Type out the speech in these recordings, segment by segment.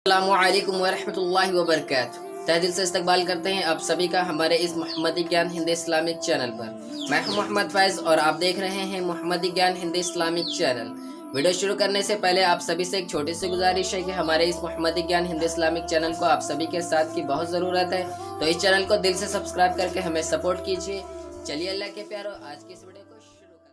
अस्सलामुअलैकुम वरहमतुल्लाहि वबरकातुहू। तहे दिल से इस्तकबाल करते हैं आप सभी का हमारे इस मोहम्मदी ज्ञान हिंदी इस्लामिक चैनल पर। मैं हूं मोहम्मद फैज़ और आप देख रहे हैं मोहम्मदी ज्ञान हिंदी इस्लामिक चैनल। वीडियो शुरू करने से पहले आप सभी से एक छोटी सी गुजारिश है कि हमारे इस मोहम्मदी ज्ञान हिंदी इस्लामिक चैनल को आप सभी के साथ की बहुत ज़रूरत है, तो इस चैनल को दिल से सब्सक्राइब करके हमें सपोर्ट कीजिए। चलिए अल्लाह के प्यारो, आज की इस वीडियो को शुरू करते हैं।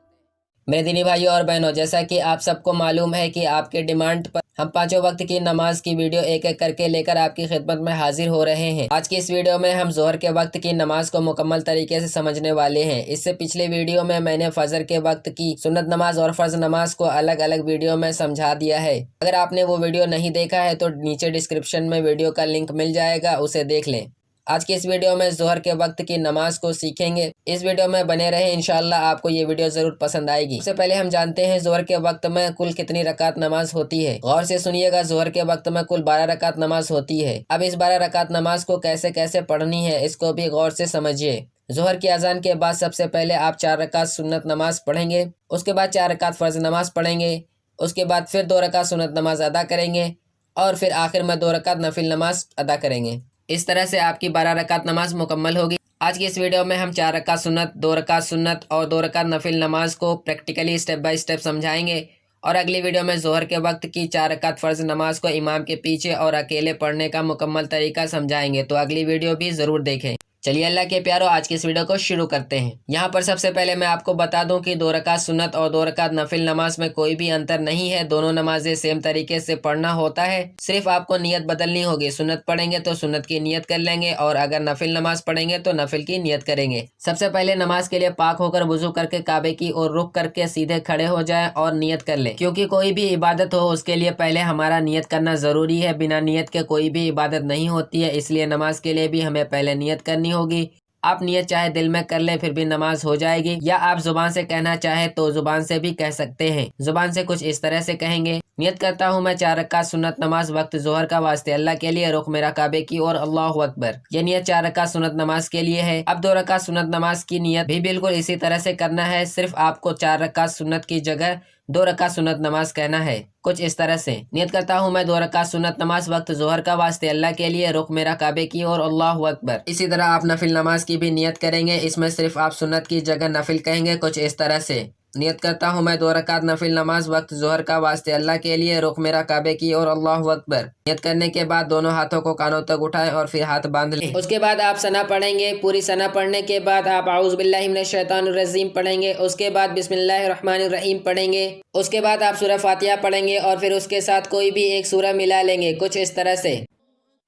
मेरे दीनी भाइयों और बहनों, जैसा कि आप सबको मालूम है कि आपके डिमांड पर हम पांचों वक्त की नमाज की वीडियो एक एक करके लेकर आपकी खिदमत में हाजिर हो रहे हैं। आज की इस वीडियो में हम जोहर के वक्त की नमाज को मुकम्मल तरीके से समझने वाले हैं। इससे पिछले वीडियो में मैंने फजर के वक्त की सुन्नत नमाज और फर्ज नमाज को अलग अलग वीडियो में समझा दिया है। अगर आपने वो वीडियो नहीं देखा है तो नीचे डिस्क्रिप्शन में वीडियो का लिंक मिल जाएगा, उसे देख लें। आज की इस वीडियो में जोहर के वक्त की नमाज को सीखेंगे। इस वीडियो में बने रहें, इंशाअल्लाह आपको ये वीडियो जरूर पसंद आएगी। सबसे पहले हम जानते हैं जोहर के वक्त में कुल कितनी रकात नमाज होती है। गौर से सुनिएगा, जोहर के वक्त में कुल 12 रकात नमाज होती है। अब इस 12 रकात नमाज को कैसे कैसे पढ़नी है इसको भी गौर से समझिए। जोहर की अजान के बाद सबसे पहले आप 4 रकात सुन्नत नमाज पढ़ेंगे, उसके बाद 4 रकात फर्ज नमाज पढ़ेंगे, उसके बाद फिर 2 रकात सुन्नत नमाज अदा करेंगे और फिर आखिर में 2 रकात नफिल नमाज अदा करेंगे। इस तरह से आपकी 12 रकात नमाज मुकम्मल होगी। आज की इस वीडियो में हम 4 रकात सुन्नत, 2 रकात सुन्नत और 2 रकात नफिल नमाज को प्रैक्टिकली स्टेप बाय स्टेप समझाएंगे और अगली वीडियो में जोहर के वक्त की 4 रकात फर्ज नमाज को इमाम के पीछे और अकेले पढ़ने का मुकम्मल तरीका समझाएंगे, तो अगली वीडियो भी जरूर देखें। चलिए अल्लाह के प्यारों, आज की इस वीडियो को शुरू करते हैं। यहाँ पर सबसे पहले मैं आपको बता दूं कि 2 रकात सुन्नत और 2 रकात नफिल नमाज में कोई भी अंतर नहीं है। दोनों नमाजें सेम तरीके से पढ़ना होता है, सिर्फ आपको नियत बदलनी होगी। सुन्नत पढ़ेंगे तो सुन्नत की नियत कर लेंगे और अगर नफिल नमाज पढ़ेंगे तो नफिल की नियत करेंगे। सबसे पहले नमाज के लिए पाक होकर वुजू करके काबे की ओर रुख करके सीधे खड़े हो जाए और नियत कर ले, क्योंकि कोई भी इबादत हो उसके लिए पहले हमारा नियत करना जरूरी है। बिना नियत के कोई भी इबादत नहीं होती है, इसलिए नमाज के लिए भी हमें पहले नियत करनी होगी। आप नियत चाहे दिल में कर ले फिर भी नमाज हो जाएगी, या आप जुबान से कहना चाहे तो जुबान से भी कह सकते हैं। जुबान से कुछ इस तरह से कहेंगे, नियत करता हूँ मैं 4 रकात सुन्नत नमाज वक्त जोहर का वास्ते अल्लाह के लिए, रुख मेरा काबे की और अल्लाहु अकबर। ये नियत 4 रकात सुन्नत नमाज के लिए है। अब 2 रकात सुन्नत नमाज की नियत भी बिल्कुल इसी तरह से करना है, सिर्फ आपको 4 रकात सुन्नत की जगह 2 रकात सुन्नत नमाज कहना है। कुछ इस तरह से, नियत करता हूँ मैं 2 रकात सुन्नत नमाज वक्त जोहर का वास्ते अल्लाह के लिए, रुख मेरा काबे की और अल्लाहु अकबर। इसी तरह आप नफिल नमाज की भी नियत करेंगे, इसमें सिर्फ आप सुन्नत की जगह नफिल कहेंगे। कुछ इस तरह से, नियत करता हूँ मैं 2 रकात नफिल नमाज वक्त जोहर का वास्ते अल्लाह के लिए, रुख मेरा काबे की और अल्लाहु अकबर। नियत करने के बाद दोनों हाथों को कानों तक उठाएं और फिर हाथ बांध लें। उसके बाद आप सना पढ़ेंगे। पूरी सना पढ़ने के बाद आप औज़ु बिल्लाहि मिनश शैतानिर रजीम पढ़ेंगे। उसके बाद बिस्मिल्लाहिर रहमानिर रहीम पढ़ेंगे। उसके बाद आप सूरह फातिहा पढ़ेंगे और फिर उसके साथ कोई भी एक सूरह मिला लेंगे। कुछ इस तरह से,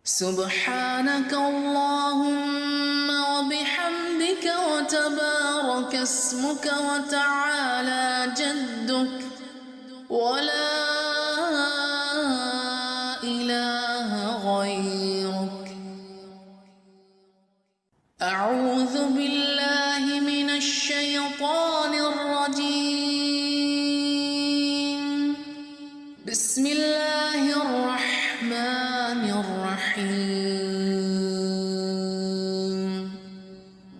सुब्हानक अल्लाहुम्मा व बिहम्दिक व तबारक अस्मुक व तआला जद्दुक व ला इलाहा गैरुक अऊज़ु बिल्लाहि मिनश शैतानिर रजीम बिस्मिल्लाहिर रहमानिर रहीम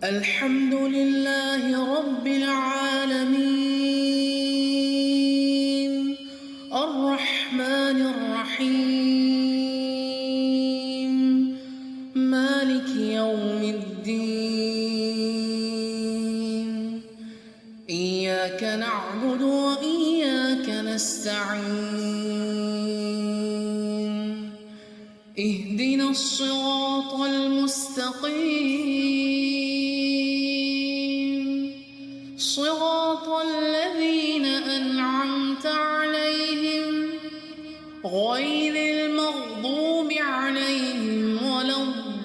अल्हम्दुलिल्लाहि रब्बिल आलमीन अर्रहमानिर रहीम मालिकि यौमिद्दीन इय्याक नअबुदु व इय्याक नस्तईन इहदिनस सिरातल मुस्तकीम सिरातल लज़ीना अनअमता अलैहिम गैरिल मग़दूबि अलैहिम वलद्दाल्लीन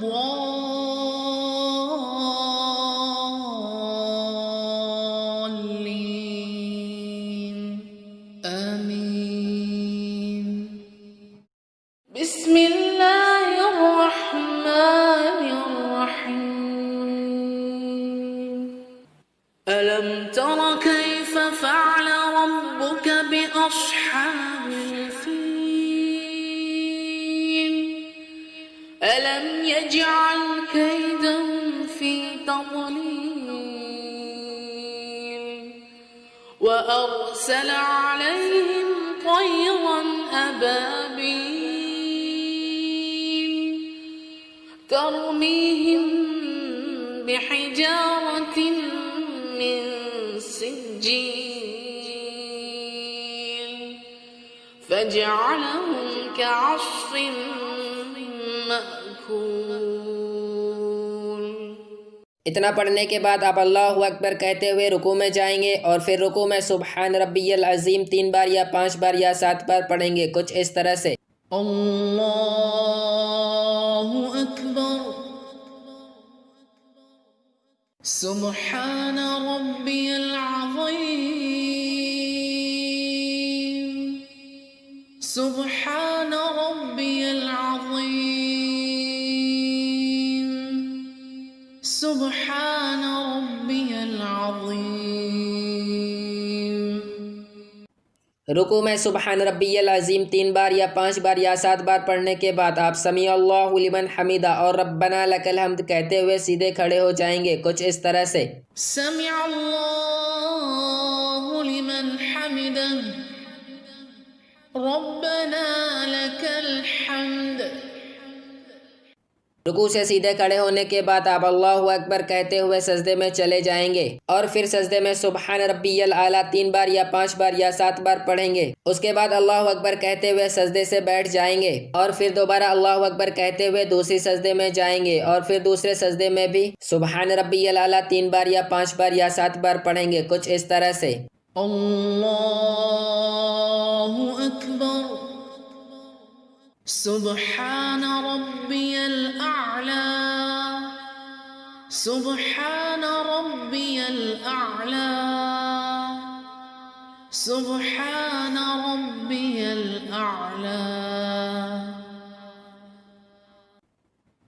आमीन। बिस्मिल्लाहिर रहमानिर रहीम अलम तरा कैफ़ फ़अल रब्बुक बिअस्हाबिल फ़ील अलम यजअल कैदहुम फ़ी तज़लील व अरसल अलैहिम तयरन अबाबील ترميهم بحجارة من سجيل فجعلهم كعصف مأكول। इतना पढ़ने के बाद आप अल्लाहु अकबर कहते हुए रुकू में जाएंगे और फिर रुकू में सुबहान रब्बियल अज़ीम 3 बार या 5 बार या 7 बार पढ़ेंगे, कुछ इस तरह से। अल्लाहु अकबर सुबहान रब्बियल अज़ीम सुबहान रब्बियल अज़ीम सुबहान रब्बियल अज़ीम। रुकू में सुबहान रब्बियल अज़ीम 3 बार या 5 बार या 7 बार पढ़ने के बाद आप समी अल्लाहु लिमन हमीदा और रब्बना लकल हम्द कहते हुए सीधे खड़े हो जाएंगे, कुछ इस तरह से। समी अल्लाहु लिमन हमीदा रब्बना लकल हम्द। रुकू से सीधे खड़े होने के बाद आप अल्लाहु अकबर कहते हुए सजदे में चले जाएंगे और फिर सजदे में सुबहान रब्बियल आला 3 बार या 5 बार या 7 बार पढ़ेंगे। उसके बाद अल्लाहु अकबर कहते हुए सजदे से बैठ जाएंगे और फिर दोबारा अल्लाहु अकबर कहते हुए दूसरी सजदे में जाएंगे और फिर दूसरे सजदे में भी सुबहान रब्बियल आला 3 बार या 5 बार या 7 बार पढ़ेंगे, कुछ इस तरह से। अल्लाहु अकबर सुबहान रब्बियल आला सुबहान रब्बियल आला सुबहान रब्बियल आला।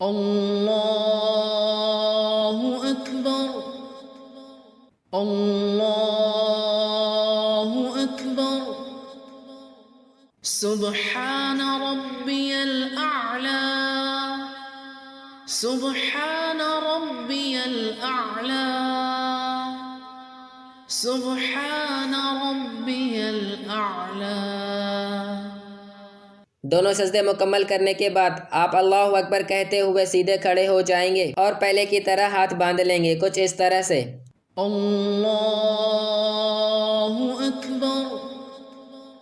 अल्लाहु अकबर अल्लाहु अकबर सुबहान रब्बियल आला सुबहान रब्बियल आला सुबहान रब्बियल आला। दोनों सजदे मुकम्मल करने के बाद आप अल्लाहु अकबर कहते हुए सीधे खड़े हो जाएंगे और पहले की तरह हाथ बांध लेंगे, कुछ इस तरह से। अल्लाहु अकबर।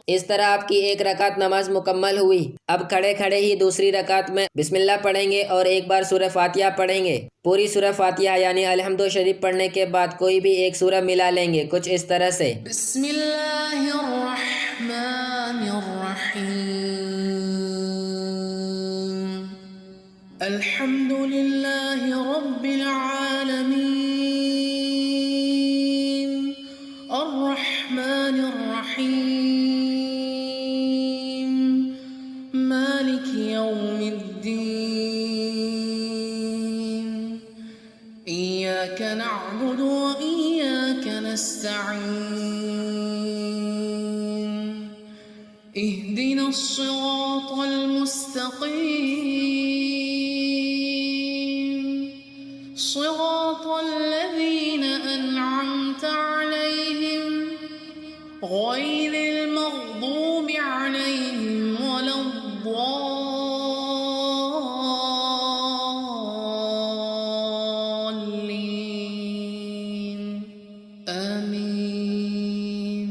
इस तरह आपकी एक रकात नमाज मुकम्मल हुई। अब खड़े खड़े ही दूसरी रकात में बिस्मिल्लाह पढ़ेंगे और एक बार सूरह फातिहा पढ़ेंगे। पूरी सूरह फातिहा यानी अलहम्दु शरीफ पढ़ने के बाद कोई भी एक सूरह मिला लेंगे, कुछ इस तरह से। बिस्मिल्लाहिर्रहमानिर्रहीम अल्हम्दुलिल्लाहि रब्बिल आलमीन अर्रहमानिर रहीम मालिकि यौमिद्दीन इय्याका नअबुदु व इय्याका नस्तईन इहदिनस सिरातल मुस्तकीम सिरातल लज़ीना अनअमता अलैहिम गैरिल मग़दूबि अलैहिम वलद्दाल्लीन आमीन।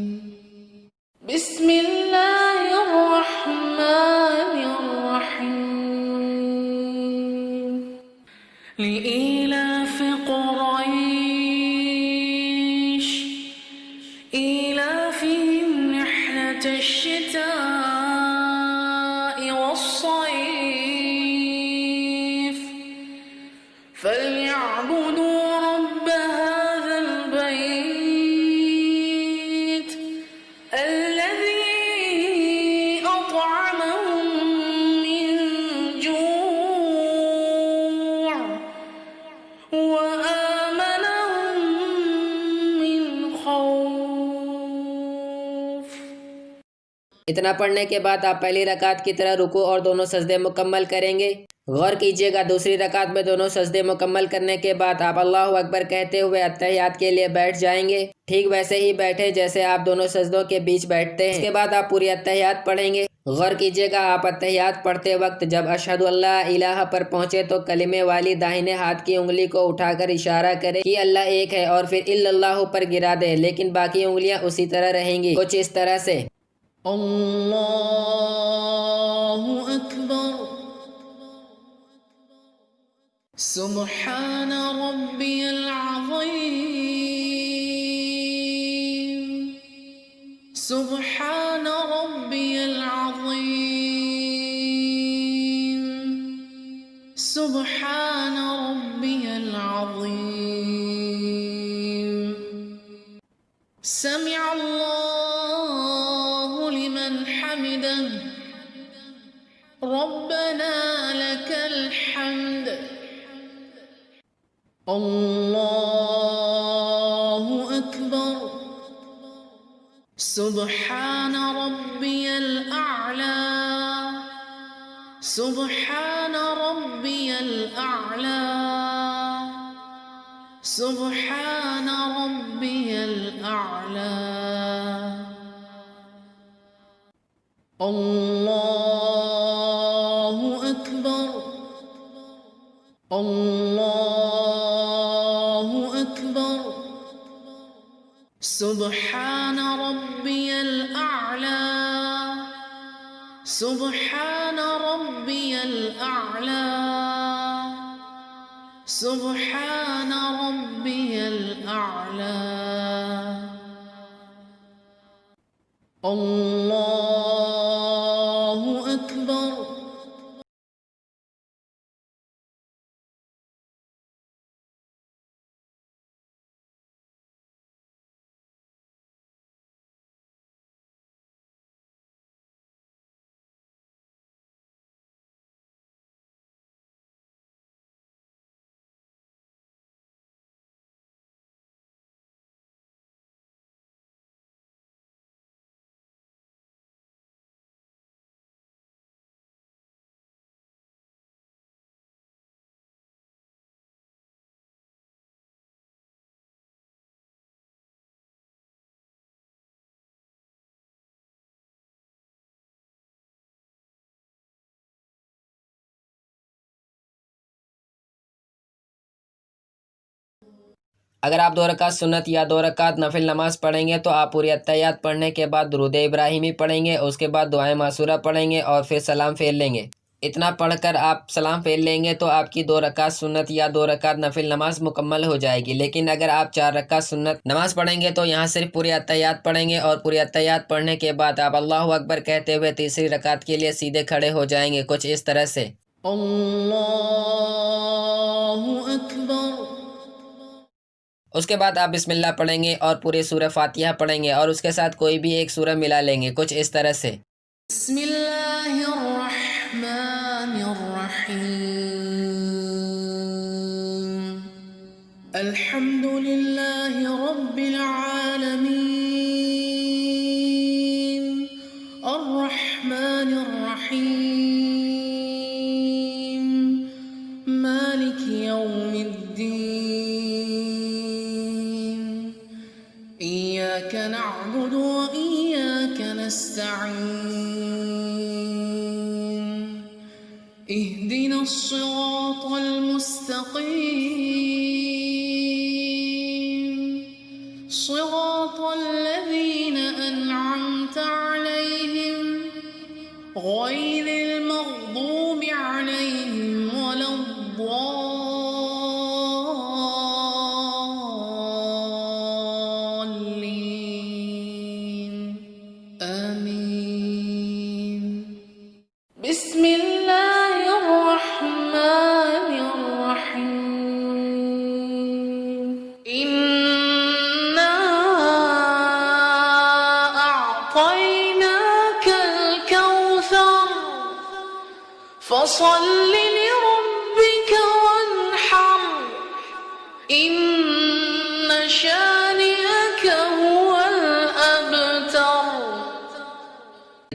बिस्मिल्लाहिर्रहमानिर्रहीम लिइलाफ़ क़ुरैश إيلافهم رحلة الشتاء والصيف فليعبدوا رب هذا البيت الذي أطعمهم من جوع وآمنهم من خوف। इतना पढ़ने के बाद आप पहली रकात की तरह रुकू और दोनों सजदे मुकम्मल करेंगे गौर कीजिएगा, दूसरी रकात में दोनों सजदे मुकम्मल करने के बाद आप अल्लाहु अकबर कहते हुए अत्तहियात के लिए बैठ जाएंगे। ठीक वैसे ही बैठे जैसे आप दोनों सजदों के बीच बैठते हैं। इसके बाद आप पूरी अत्तहियात पढ़ेंगे। गौर कीजिएगा, आप अत्तहियात पढ़ते वक्त जब अशहदु अल्ला इलाहा पर पहुंचे तो कलिमे वाली दाहिने हाथ की उंगली को उठाकर इशारा करें कि अल्लाह एक है और फिर इल्लल्लाहु पर गिरा दें, लेकिन बाकी उंगलियां उसी तरह रहेंगी, कुछ इस तरह से। अल्लाहु अकबर सुब्हान रब्बियल अज़ीम सुब्हान रब्बियल अज़ीम सुब्हान रब्बियल अज़ीम समिअ अल्लाहु लिमन हमिदह रब्बना लकल हम्द अल्लाहु अकबर सुब्हान रब्बियल अअला सुब्हान रब्बियल अअला सुब्हान रब्बियल अअला अल्लाहु अकबर अल्लाहु अकबर सुब्हान रब्बियल अअला सुब्हान रब्बियल अअला सुब्हान रब्बियल अअला अल्लाहु अकबर। अगर आप 2 रकात सुन्नत या 2 रकात नफिल नमाज पढ़ेंगे तो आप पूरी अत्तहियात पढ़ने के बाद दुरूद इब्राहिमी पढ़ेंगे, उसके बाद दुआए मासूरा पढ़ेंगे और फिर सलाम फेर लेंगे। इतना पढ़कर आप सलाम फेर लेंगे तो आपकी 2 रकात सुन्नत या 2 रकात नफिल नमाज मुकम्मल हो जाएगी। लेकिन अगर आप 4 रकात सुन्नत नमाज पढ़ेंगे तो यहाँ सिर्फ पूरी अत्तहियात पढ़ेंगे और पूरी अत्तहियात पढ़ने के बाद आप अल्लाहु अकबर कहते हुए तीसरी रकात के लिए सीधे खड़े हो जाएंगे, कुछ इस तरह से। अल्लाहु अकबर। उसके बाद आप बिस्मिल्लाह पढ़ेंगे और पूरे सूरह फातिहा पढ़ेंगे और उसके साथ कोई भी एक सूरह मिला लेंगे, कुछ इस तरह से। बिस्मिल्लाहिर्रहमानिर्रहीम अल्हम्दुलिल्लाहि रब्बिल आलमीन अर्रहमानिर्रहीम मालिकि यौमिद्दीन इय्याक नअबुदु व इय्याक नस्तईन इहदिनस सिरातल मुस्तकीम सिरातल लज़ीना अनअमता अलैहिम गैरिल मग़दूबि अलैहिम वलद्दाल्लीन आमीन। बिस्मिल्लाहिर्रहमानिर्रहीम इन्ना अअतैनाकल कौसर फसल्लि लिरब्बिका वन्हर इन्न शानिअका हुवल अबतर।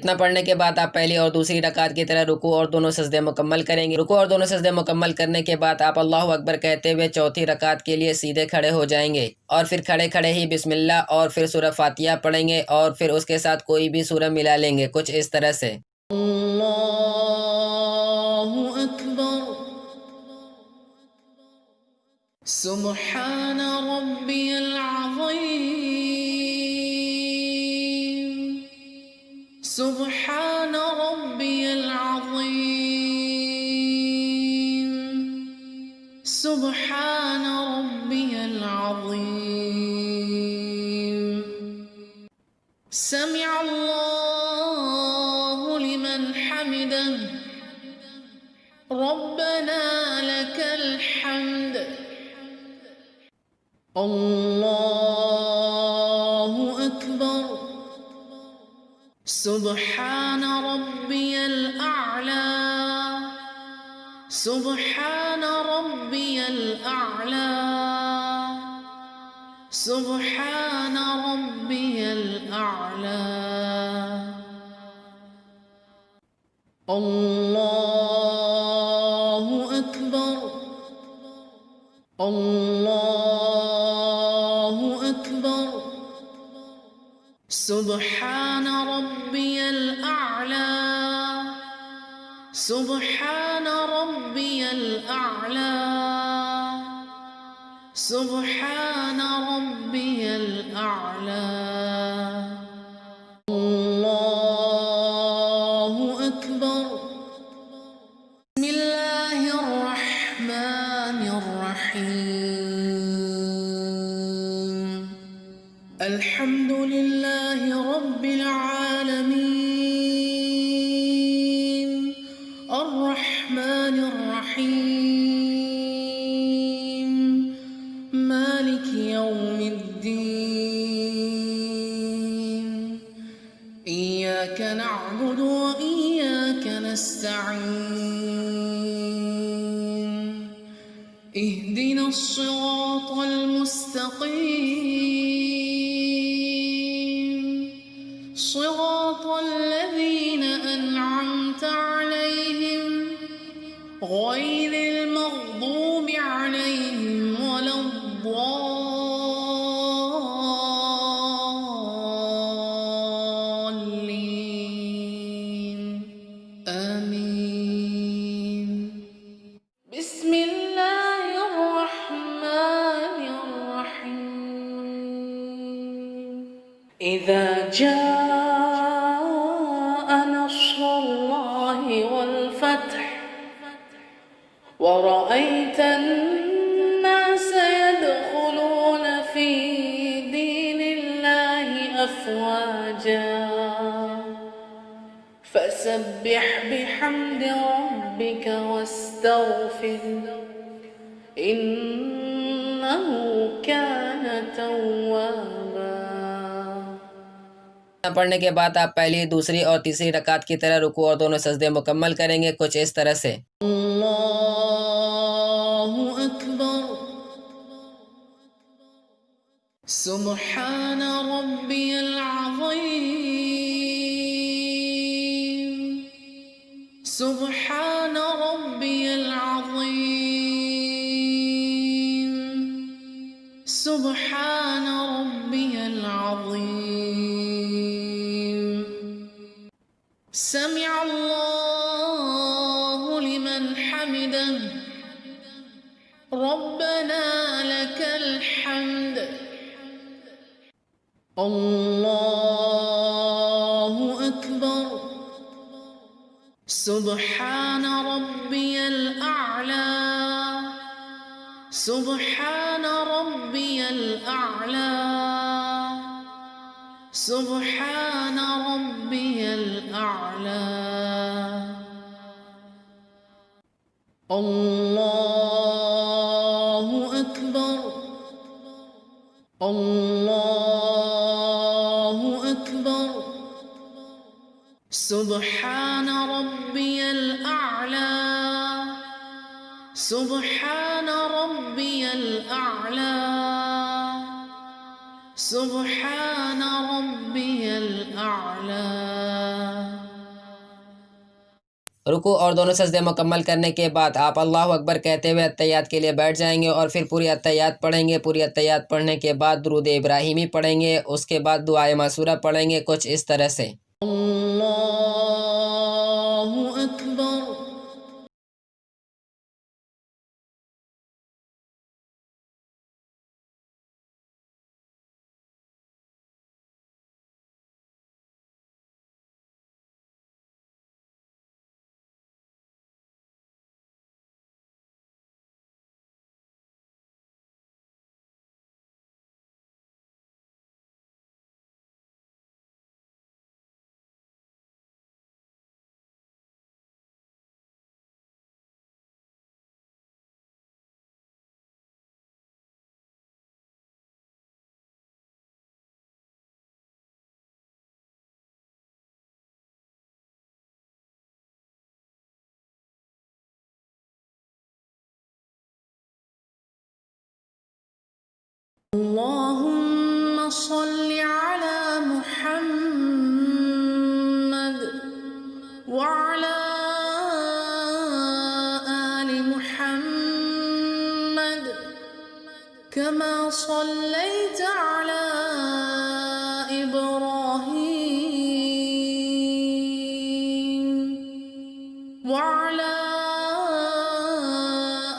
इतना पढ़ने के बाद आप पहली और दूसरी रकात की तरह रुकू और दोनों सजदे मुकम्मल करेंगे। रुकू और दोनों सजदे मुकम्मल करने के बाद आप अल्लाहु अकबर कहते हुए चौथी रकात के लिए सीधे खड़े हो जाएंगे और फिर खड़े खड़े ही बिस्मिल्लाह और फिर सूरह फातिहा पढ़ेंगे और फिर उसके साथ कोई भी सूरह मिला लेंगे, कुछ इस तरह से। अल्लाहु अकबर सुब्हान रब्बियल अज़ीम सुब्हान रब्बियल अज़ीम सुब्हान रब्बियल अज़ीम समिअ अल्लाहु लिमन हमिदह रब्बना लकल हम्द अल्लाहु अकबर सुब्हान रब्बियल अअला सुब्हान रब्बियल अअला सुब्हान रब्बियल अअला अल्लाहु अकबर अल्लाहु अकबर सुब्हान रब्बियल अअला सुब्हान रब्बियल अअला सुब्हान रब्बियल अअला अल्लाहु अकबर बिस्मिल्लाहिर रहमानिर रहीम अल्हम्दुलिल्लाहि रब्बिल आलमीन अर्रहमानिर रहीम मालिकि यौमिद्दीन इय्याक नअबुदु व इय्याक नस्तईन इहदिनस सिरातल मुस्तकीम सिरातल लज़ीना अनअमता अलैहिम गैरिल मग़दूबि अलैहिम वलद्दाल्लीन आमीन बिस्मिल्लाहिर रहमानिर रहीम इज़ा जाअ नस्रुल्लाहि वल फत्ह ورأيت الناس يدخلون في دين الله أفواجا فسبح بحمد ربك واستغفر إنه كان توابا पढ़ने के बाद आप पहली, दूसरी और तीसरी रकात की तरह रुकू और दोनों सजदे मुकम्मल करेंगे, कुछ इस तरह से। अल्लाहु अकबर सुब्हान रब्बियल अज़ीम सुब्हान रब्बियल अज़ीम सुब्हान रब्बियल अज़ीम समिअ अल्लाहु लिमन हमिदह रब्बना लकल हम्द अल्लाहु अकबर सुब्हान रब्बियल अअला सुब्हान रब्बियल अअला सुब्हान रब्बियल अअला अल्लाहु अकबर अल्लाहु अकबर सुब्हान रब्बियल अअला सुब्हान रब्बियल अअला सुब्हान रब्बियल अअला रुकू और दोनों सजदे मुकम्मल करने के बाद आप अल्लाहु अकबर कहते हुए अत्तहियात के लिए बैठ जाएंगे और फिर पूरी अत्तहियात पढ़ेंगे। पूरी अत्तहियात पढ़ने के बाद दुरूद इब्राहिमी पढ़ेंगे, उसके बाद दुआए मासूरा पढ़ेंगे कुछ इस तरह से। अल्लाहु अकबर। اللهم صل على محمد وعلى آل محمد كما صليت على إبراهيم وعلى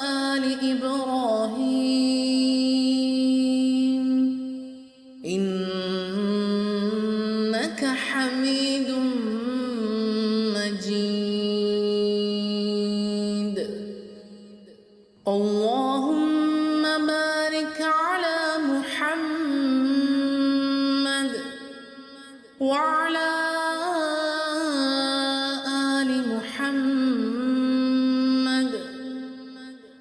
آل إبراهيم إنك حميد مجيد. اللهم بارك على محمد وعلى آل محمد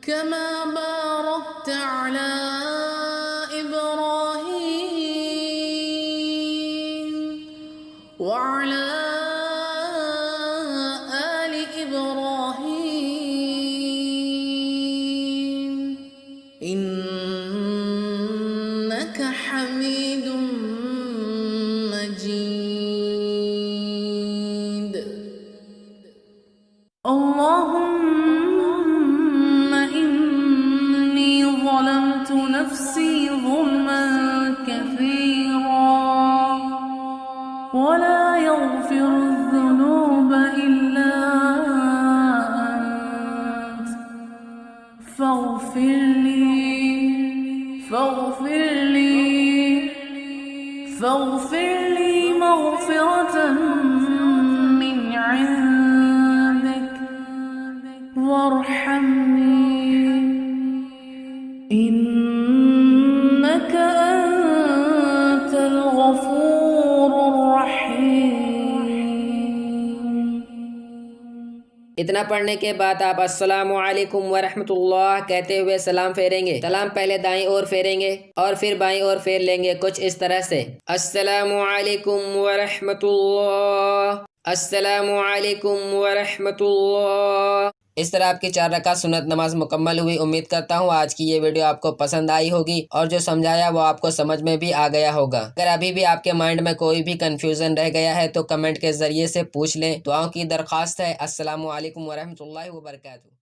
كما باركت على إبراهيم وعلى آل إبراهيم إنك حميد مجيد. اللهم إني ظلمت نفسي ظلما كثيرا ولا يغفر الذنوب إلا أنت فاغفر لي مغفرة من عندك وارحمني إنك أنت الغفور الرحيم. इतना पढ़ने के बाद आप अस्सलामु अलैकुम व रहमतुल्लाह कहते हुए सलाम फेरेंगे। सलाम पहले दाईं ओर फेरेंगे और फिर बाईं ओर फेर लेंगे कुछ इस तरह से। अस्सलामु अलैकुम व रहमतुल्लाह, अस्सलामु अलैकुम व रहमतुल्लाह। इस तरह आपकी 4 रकात सुन्नत नमाज मुकम्मल हुई। उम्मीद करता हूँ आज की ये वीडियो आपको पसंद आई होगी और जो समझाया वो आपको समझ में भी आ गया होगा। अगर अभी भी आपके माइंड में कोई भी कंफ्यूजन रह गया है तो कमेंट के जरिए से पूछ लें। दुआओं की दरख्वास्त है। अस्सलामु अलैकुम व रहमतुल्लाहि व बरकातुहू।